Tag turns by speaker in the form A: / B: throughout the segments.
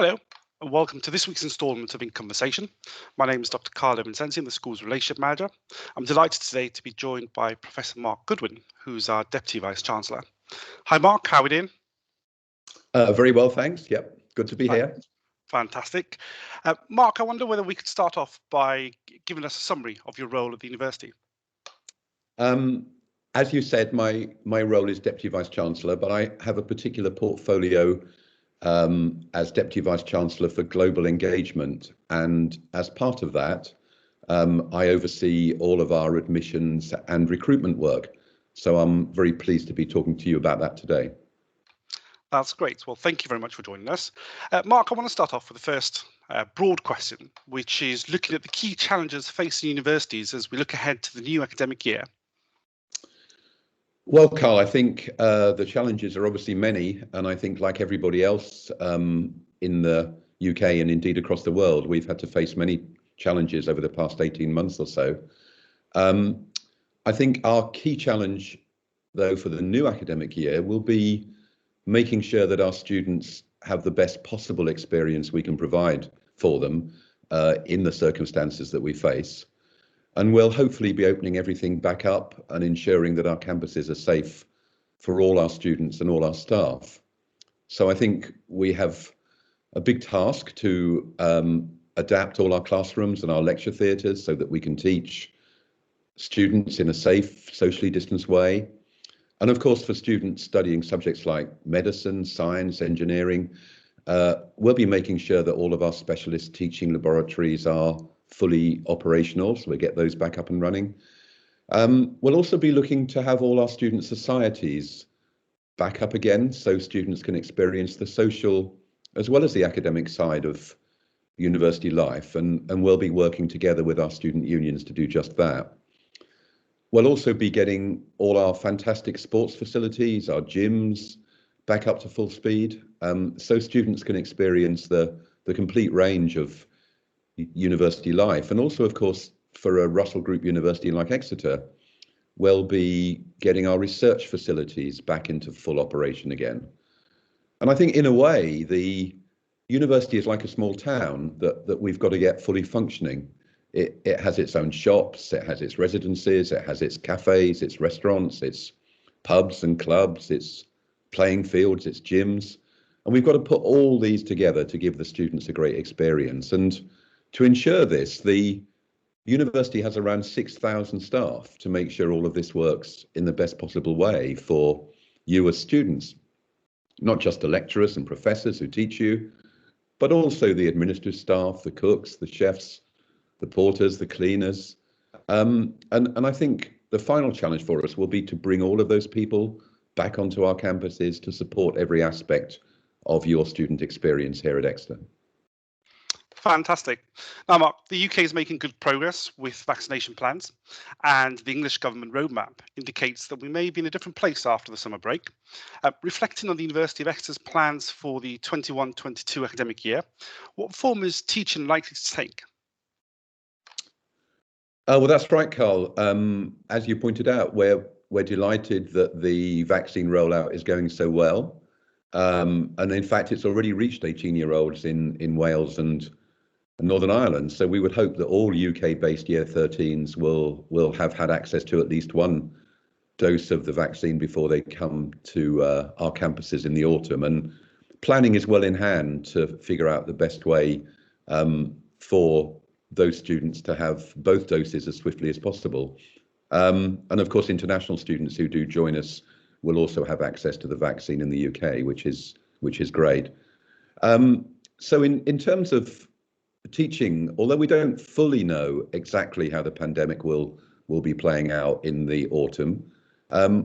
A: Hello, and welcome to this week's instalment of In Conversation. My name is Dr. Karl, I'm the school's relationship manager. I'm delighted today to be joined by Professor Mark Goodwin, who's our Deputy Vice Chancellor. Hi, Mark, how are we doing?
B: Very well, thanks. Yep, good to be here.
A: Fantastic. Mark, I wonder whether we could start off by giving us a summary of your role at the university.
B: As you said, my role is Deputy Vice Chancellor, but I have a particular portfolio as Deputy Vice Chancellor for Global Engagement. And as part of that, I oversee all of our admissions and recruitment work. So I'm very pleased to be talking to you about that today.
A: That's great. Well, thank you very much for joining us. Mark, I want to start off with the first broad question, which is looking at the key challenges facing universities as we look ahead to the new academic year.
B: Well, Karl, I think the challenges are obviously many, and I think like everybody else in the UK and indeed across the world, we've had to face many challenges over the past 18 months or so. I think our key challenge, though, for the new academic year will be making sure that our students have the best possible experience we can provide for them in the circumstances that we face. And we'll hopefully be opening everything back up and ensuring that our campuses are safe for all our students and all our staff. So I think we have a big task to adapt all our classrooms and our lecture theatres so that we can teach students in a safe, socially distanced way. And of course, for students studying subjects like medicine, science, engineering, we'll be making sure that all of our specialist teaching laboratories are fully operational, so we get those back up and running. We'll also be looking to have all our student societies back up again so students can experience the social as well as the academic side of university life, and we'll be working together with our student unions to do just that. We'll also be getting all our fantastic sports facilities, our gyms, back up to full speed, so students can experience the complete range of university life. And also, of course, for a Russell Group university like Exeter, we'll be getting our research facilities back into full operation again. And I think in a way, the university is like a small town that we've got to get fully functioning. It has its own shops, it has its residences, it has its cafes, its restaurants, its pubs and clubs, its playing fields, its gyms. And we've got to put all these together to give the students a great experience. And to ensure this, the university has around 6,000 staff to make sure all of this works in the best possible way for you as students, not just the lecturers and professors who teach you, but also the administrative staff, the cooks, the chefs, the porters, the cleaners. And I think the final challenge for us will be to bring all of those people back onto our campuses to support every aspect of your student experience here at Exeter.
A: Fantastic. Now, Mark, the UK is making good progress with vaccination plans, and the English government roadmap indicates that we may be in a different place after the summer break. Reflecting on the University of Exeter's plans for the 21-22 academic year, what form is teaching likely to take?
B: Well, that's right, Karl. As you pointed out, we're delighted that the vaccine rollout is going so well. And in fact, it's already reached 18-year-olds in Wales and Northern Ireland. So we would hope that all UK-based Year 13s will have had access to at least one dose of the vaccine before they come to our campuses in the autumn. And planning is well in hand to figure out the best way for those students to have both doses as swiftly as possible. And of course, international students who do join us will also have access to the vaccine in the UK, which is great. So in terms of teaching, although we don't fully know exactly how the pandemic will be playing out in the autumn,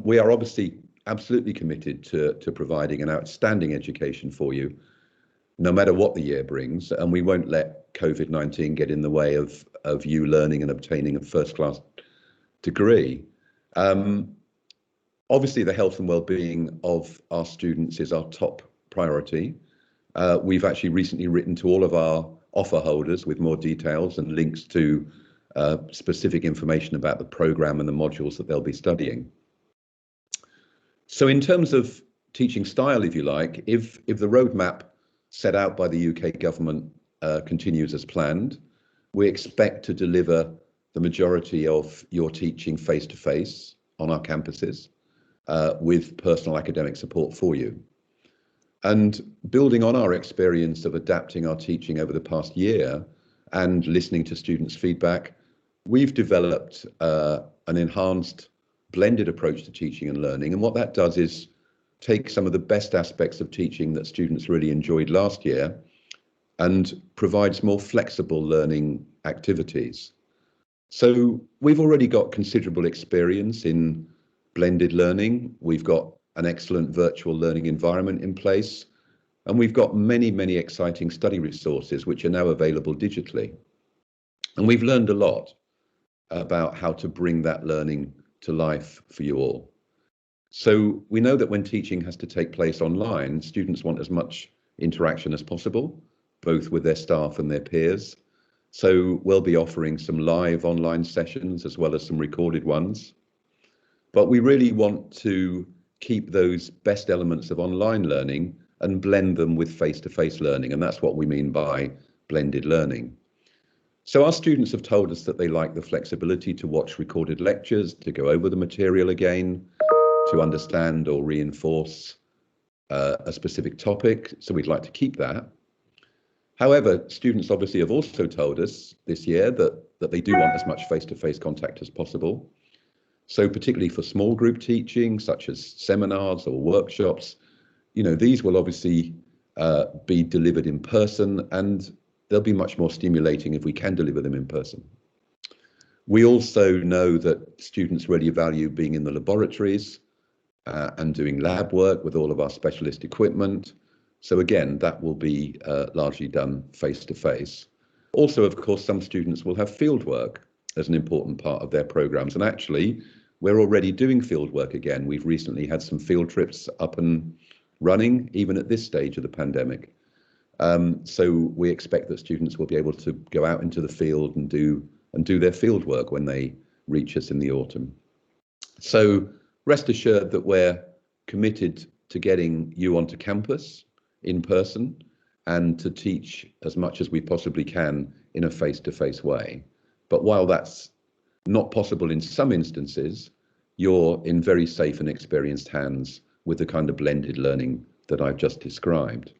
B: we are obviously absolutely committed to providing an outstanding education for you, no matter what the year brings, and we won't let COVID-19 get in the way of you learning and obtaining a first-class degree. Obviously, the health and well-being of our students is our top priority. We've actually recently written to all of our offer holders with more details and links to specific information about the programme and the modules that they'll be studying. So in terms of teaching style, if you like, if the roadmap set out by the UK government continues as planned. We expect to deliver the majority of your teaching face-to-face on our campuses with personal academic support for you. And building on our experience of adapting our teaching over the past year and listening to students' feedback, we've developed an enhanced blended approach to teaching and learning. And what that does is take some of the best aspects of teaching that students really enjoyed last year and provides more flexible learning activities. So we've already got considerable experience in blended learning. We've got an excellent virtual learning environment in place, and we've got many, many exciting study resources which are now available digitally. And we've learned a lot about how to bring that learning to life for you all. So we know that when teaching has to take place online, students want as much interaction as possible, both with their staff and their peers. So we'll be offering some live online sessions as well as some recorded ones. But we really want to keep those best elements of online learning and blend them with face-to-face learning. And that's what we mean by blended learning. So our students have told us that they like the flexibility to watch recorded lectures, to go over the material again, to understand or reinforce a specific topic. So we'd like to keep that. However, students obviously have also told us this year that they do want as much face-to-face contact as possible. So particularly for small group teaching, such as seminars or workshops, these will obviously be delivered in person, and they'll be much more stimulating if we can deliver them in person. We also know that students really value being in the laboratories and doing lab work with all of our specialist equipment. So again, that will be largely done face-to-face. Also, of course, some students will have field work as an important part of their programs. And actually, we're already doing field work again. We've recently had some field trips up and running, even at this stage of the pandemic. So we expect that students will be able to go out into the field and do their field work when they reach us in the autumn. So rest assured that we're committed to getting you onto campus in person and to teach as much as we possibly can in a face-to-face way. But while that's not possible in some instances, you're in very safe and experienced hands with the kind of blended learning that I've just described.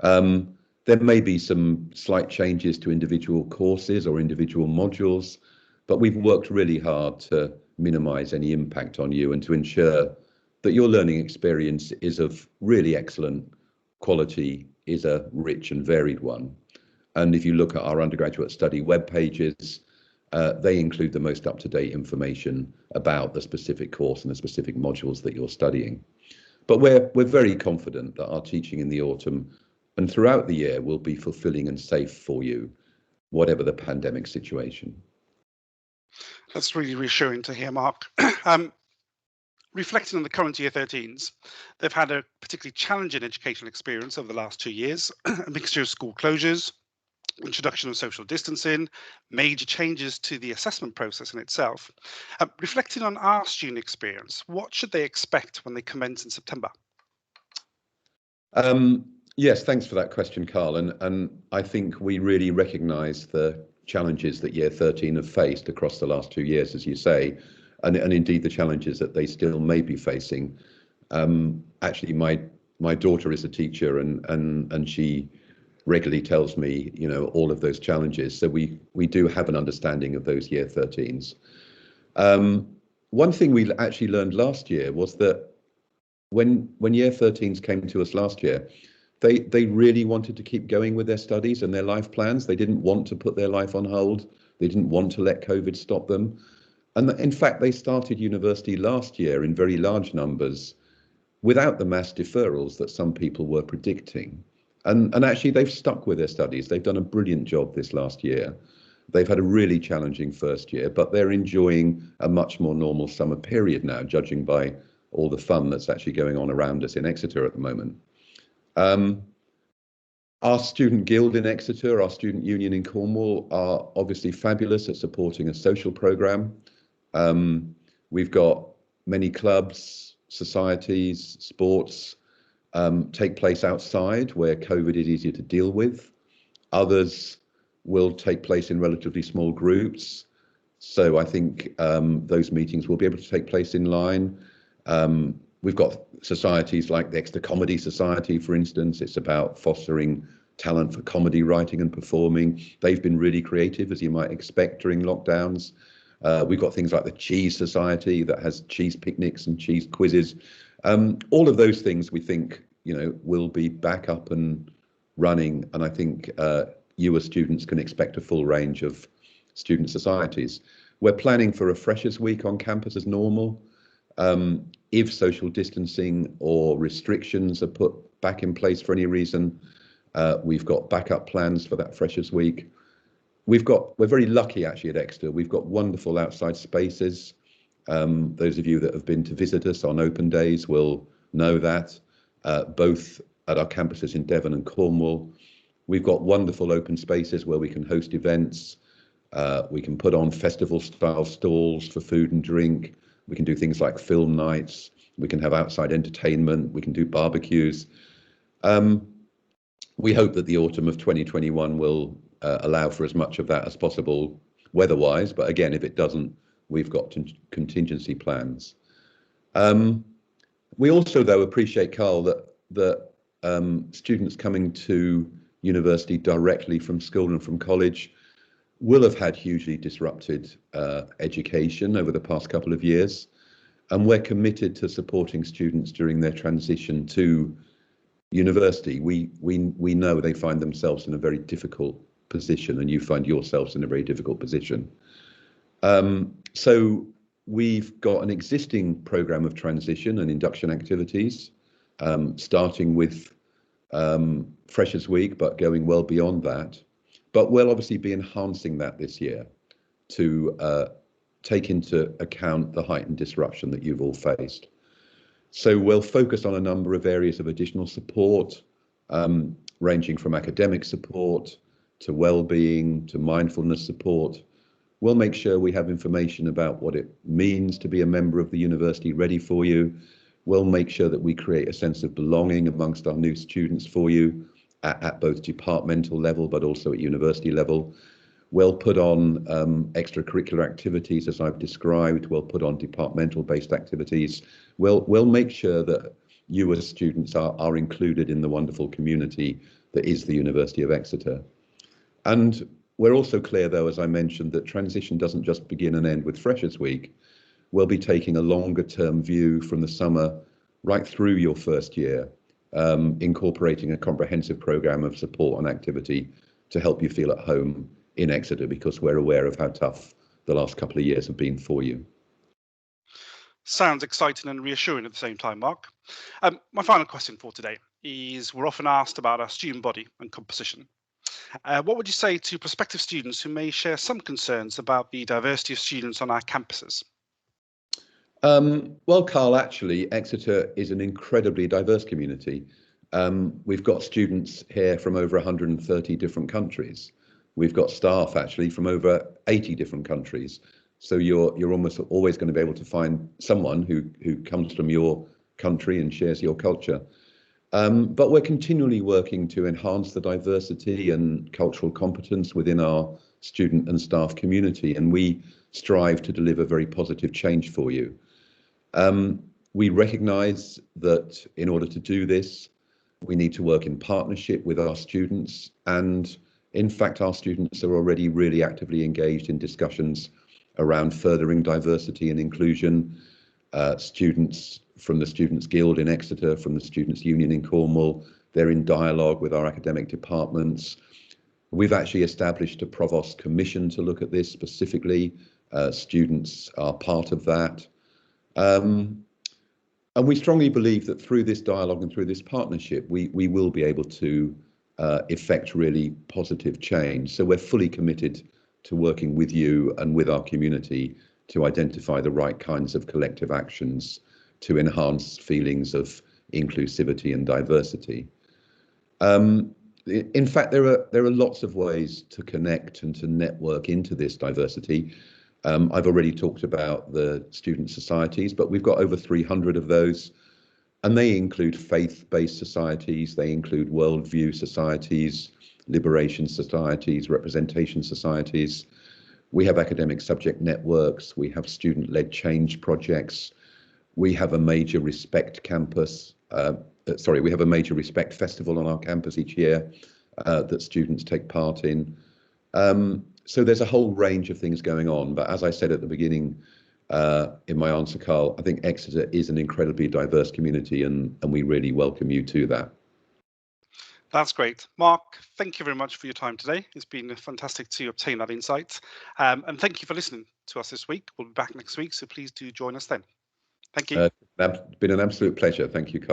B: There may be some slight changes to individual courses or individual modules, but we've worked really hard to minimize any impact on you and to ensure that your learning experience is of really excellent quality, is a rich and varied one. And if you look at our undergraduate study web pages, they include the most up-to-date information about the specific course and the specific modules that you're studying. But we're very confident that our teaching in the autumn and throughout the year will be fulfilling and safe for you, whatever the pandemic situation.
A: That's really reassuring to hear, Mark. Reflecting on the current Year 13s, they've had a particularly challenging educational experience over the last 2 years, a mixture of school closures, introduction of social distancing, major changes to the assessment process in itself. Reflecting on our student experience, what should they expect when they commence in September?
B: Yes, thanks for that question, Karl. And I think we really recognise the challenges that Year 13 have faced across the last 2 years, as you say, and indeed the challenges that they still may be facing. Actually, my daughter is a teacher, and she regularly tells me, all of those challenges. So we do have an understanding of those Year 13s. One thing we actually learned last year was that when Year 13s came to us last year, they really wanted to keep going with their studies and their life plans. They didn't want to put their life on hold. They didn't want to let COVID stop them. And in fact, they started university last year in very large numbers without the mass deferrals that some people were predicting. And actually, they've stuck with their studies. They've done a brilliant job this last year. They've had a really challenging first year, but they're enjoying a much more normal summer period now, judging by all the fun that's actually going on around us in Exeter at the moment. Our student guild in Exeter, our student union in Cornwall are obviously fabulous at supporting a social programme. We've got many clubs, societies, sports, take place outside where COVID is easier to deal with. Others will take place in relatively small groups. So I think those meetings will be able to take place in line. We've got societies like the Exeter Comedy Society, for instance. It's about fostering talent for comedy writing and performing. They've been really creative, as you might expect, during lockdowns. We've got things like the Cheese Society that has cheese picnics and cheese quizzes. All of those things we think, will be back up and running. And I think you as students can expect a full range of student societies. We're planning for a Freshers' Week on campus as normal. If social distancing or restrictions are put back in place for any reason, we've got backup plans for that Freshers' Week. We're very lucky actually at Exeter. We've got wonderful outside spaces. Those of you that have been to visit us on open days will know that, both at our campuses in Devon and Cornwall. We've got wonderful open spaces where we can host events. We can put on festival-style stalls for food and drink. We can do things like film nights. We can have outside entertainment. We can do barbecues. We hope that the autumn of 2021 will allow for as much of that as possible weather-wise. But again, if it doesn't, we've got contingency plans. We also, though, appreciate, Karl, that students coming to university directly from school and from college will have had hugely disrupted education over the past couple of years. And we're committed to supporting students during their transition to university. We know they find themselves in a very difficult position, and you find yourselves in a very difficult position. So we've got an existing program of transition and induction activities, starting with Freshers' Week, but going well beyond that. But we'll obviously be enhancing that this year to take into account the heightened disruption that you've all faced. So we'll focus on a number of areas of additional support, ranging from academic support to well-being to mindfulness support. We'll make sure we have information about what it means to be a member of the university ready for you. We'll make sure that we create a sense of belonging amongst our new students for you at both departmental level, but also at university level. We'll put on extracurricular activities, as I've described. We'll put on departmental-based activities. We'll make sure that you as students are included in the wonderful community that is the University of Exeter. And we're also clear, though, as I mentioned, that transition doesn't just begin and end with Freshers' Week. We'll be taking a longer-term view from the summer right through your first year, incorporating a comprehensive program of support and activity to help you feel at home in Exeter, because we're aware of how tough the last couple of years have been for you.
A: Sounds exciting and reassuring at the same time, Mark. My final question for today is, we're often asked about our student body and composition. What would you say to prospective students who may share some concerns about the diversity of students on our campuses?
B: Well, Karl, actually, Exeter is an incredibly diverse community. We've got students here from over 130 different countries. We've got staff actually from over 80 different countries. So you're almost always going to be able to find someone who comes from your country and shares your culture. But we're continually working to enhance the diversity and cultural competence within our student and staff community, and we strive to deliver very positive change for you. We recognise that in order to do this, we need to work in partnership with our students, and in fact, our students are already really actively engaged in discussions around furthering diversity and inclusion. Students from the Students' Guild in Exeter, from the Students' Union in Cornwall, they're in dialogue with our academic departments. We've actually established a Provost Commission to look at this specifically. Students are part of that. And we strongly believe that through this dialogue and through this partnership, we will be able to effect really positive change. So we're fully committed to working with you and with our community to identify the right kinds of collective actions to enhance feelings of inclusivity and diversity. In fact, there are lots of ways to connect and to network into this diversity. I've already talked about the student societies, but we've got over 300 of those. And they include faith-based societies, they include worldview societies, liberation societies, representation societies. We have academic subject networks, we have student-led change projects, we have a major Respect campus, we have a major Respect festival on our campus each year that students take part in. So there's a whole range of things going on, but as I said at the beginning, in my answer, Karl, I think Exeter is an incredibly diverse community, and we really welcome you to that.
A: That's great. Mark, thank you very much for your time today. It's been fantastic to obtain that insight. And thank you for listening to us this week. We'll be back next week, so please do join us then. Thank you.
B: It's been an absolute pleasure. Thank you, Karl.